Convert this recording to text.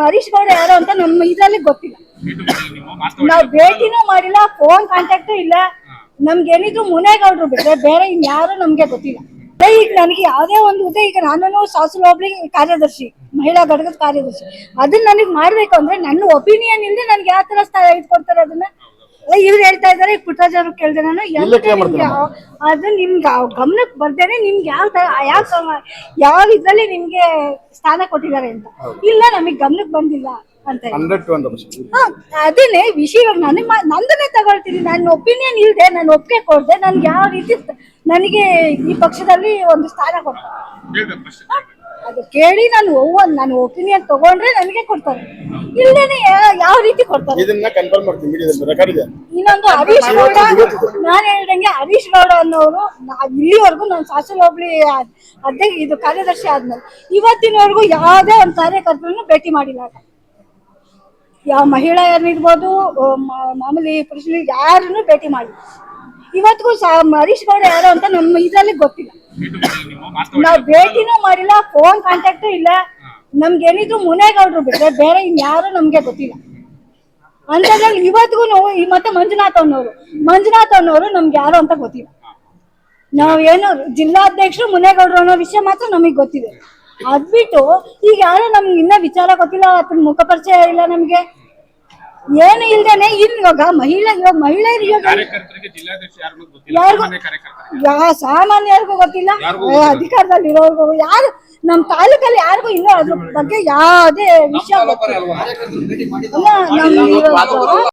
ಹರೀಶ್ ಗೌಡ ಯಾರು ಅಂತ ನಮ್ಮ ಇದ್ರಲ್ಲಿ ಗೊತ್ತಿಲ್ಲ. ನಾವು ಭೇಟಿನೂ ಮಾಡಿಲ್ಲ, ಫೋನ್ ಕಾಂಟ್ಯಾಕ್ಟು ಇಲ್ಲ. ನಮ್ಗೆ ಏನಿದ್ರು ಮುನೇಗೌಡರು ಬಿಟ್ರೆ ಬೇರೆ ಇನ್ಯಾರು ನಮ್ಗೆ ಗೊತ್ತಿಲ್ಲ. ಈಗ ನನಗೆ ಯಾವುದೇ ಒಂದು ಹುದ್ದೆ, ಈಗ ನಾನು ಸಾಸಲು ಹೋಬಳಿ ಕಾರ್ಯದರ್ಶಿ, ಮಹಿಳಾ ಘಟಕದ ಕಾರ್ಯದರ್ಶಿ, ಅದನ್ನ ನನಗೆ ಮಾಡ್ಬೇಕು ಅಂದ್ರೆ ನನ್ನ ಒಪಿನಿಯನ್ ಇಲ್ಲದೆ ನನ್ಗೆ ಯಾವ ತರ ಸ್ಥಾನ ಇಟ್ಕೊಡ್ತಾರೆ ಅದನ್ನ? ಇವ್ರು ಹೇಳ್ತಾ ಇದಾರೆ, ಪುಟ್ಟರಾಜ್ ಅವ್ರು ಕೇಳಿದೆ ನಾನು, ಅದು ನಿಮ್ಗೆ ಗಮನಕ್ಕೆ ಬರ್ದೇನೆ ನಿಮ್ಗೆ ಯಾವ ಇದ್ರಲ್ಲಿ ನಿಮ್ಗೆ ಸ್ಥಾನ ಕೊಟ್ಟಿದ್ದಾರೆ ಅಂತ. ಇಲ್ಲ, ನಮಗ್ ಗಮನಕ್ಕೆ ಬಂದಿಲ್ಲ ಅಂತ. ಅದೇನೆ ವಿಷಯ. ನಂದನ್ನೇ ತಗೊಳ್ತೀನಿ. ನನ್ನ ಒಪಿನಿಯನ್ ಇಲ್ಲದೆ ನಾನು ಒಪ್ಪಿಗೆ ಕೊಡದೆ ನನ್ಗೆ ಯಾವ ರೀತಿ ನನಗೆ ಈ ಪಕ್ಷದಲ್ಲಿ ಒಂದು ಸ್ಥಾನ ಕೊಡ್ತಾರೆ ಅದು ಕೇಳಿ ನಾನು ಒಪಿನಿಯನ್ ತಗೊಂಡ್ರೆ ನನಗೆ ಕೊಡ್ತಾರೆ, ಇಲ್ಲೇನೆ ಯಾವ ರೀತಿ ಕೊಡ್ತಾರೆ. ಇನ್ನೊಂದು ಹರೀಶ್ ಗೌಡ, ನಾನು ಹೇಳ್ದಂಗೆ ಹರೀಶ್ ಗೌಡ ಅನ್ನೋರು ಇಲ್ಲಿವರೆಗೂ ನಾನು ಸಾಸಲು ಹೋಬಳಿ ಇದು ಕಾರ್ಯದರ್ಶಿ ಆದ್ಮೇಲೆ ಇವತ್ತಿನವರೆಗೂ ಯಾವುದೇ ಒಂದು ಕಾರ್ಯಕರ್ತರನ್ನು ಭೇಟಿ ಮಾಡಿಲ್ಲ. ಯಾವ ಮಹಿಳೆಯರಿರ್ಬೋದು, ಮಾಮೂಲಿ ಪುರುಷರು ಯಾರನ್ನು ಭೇಟಿ ಮಾಡಿ ಇವತ್ತಿಗೂ ಹರೀಶ್ ಗೌಡ ಯಾರು ಅಂತ ನಮ್ಮ ಇದ್ರಲ್ಲಿ ಗೊತ್ತಿಲ್ಲ. ನಾವು ಭೇಟಿನೂ ಮಾಡಿಲ್ಲ, ಫೋನ್ ಕಾಂಟ್ಯಾಕ್ಟು ಇಲ್ಲ. ನಮ್ಗೆ ಏನಿದ್ರು ಮುನೇಗೌಡರು ಬಿಟ್ರೆ ಬೇರೆ ಇನ್ಯಾರು ನಮ್ಗೆ ಗೊತ್ತಿಲ್ಲ. ಅಂತದ್ರಲ್ಲಿ ಇವತ್ತಿಗೂ ಮತ್ತೆ ಮಂಜುನಾಥ್ ಅನ್ನೋರು ನಮ್ಗೆ ಯಾರು ಅಂತ ಗೊತ್ತಿಲ್ಲ. ನಾವೇನು ಜಿಲ್ಲಾಧ್ಯಕ್ಷರು ಮುನೇಗೌಡರು ಅನ್ನೋ ವಿಷಯ ಮಾತ್ರ ನಮಗೆ ಗೊತ್ತಿದೆ. ಅದ್ಬಿಟ್ಟು ಈಗ ಯಾರು ನಮ್ಗೆ ಇನ್ನ ವಿಚಾರ ಗೊತ್ತಿಲ್ಲ, ಅದನ್ನ ಮುಖಪರಿಚಯ ಇಲ್ಲ ನಮ್ಗೆ, ಏನು ಇಲ್ದೇನೆ ಇವಾಗ ಮಹಿಳೆಯರು ಸಾಮಾನ್ಯರಿಗೂ ಗೊತ್ತಿಲ್ಲ, ಅಧಿಕಾರದಲ್ಲಿ ಇರೋರ್ಗು ಯಾರು ನಮ್ ತಾಲೂಕಲ್ಲಿ ಯಾರಿಗೂ ಇನ್ನೂ ಅದ್ರ ಬಗ್ಗೆ ಯಾವುದೇ ವಿಷಯ ಗೊತ್ತಿಲ್ಲ.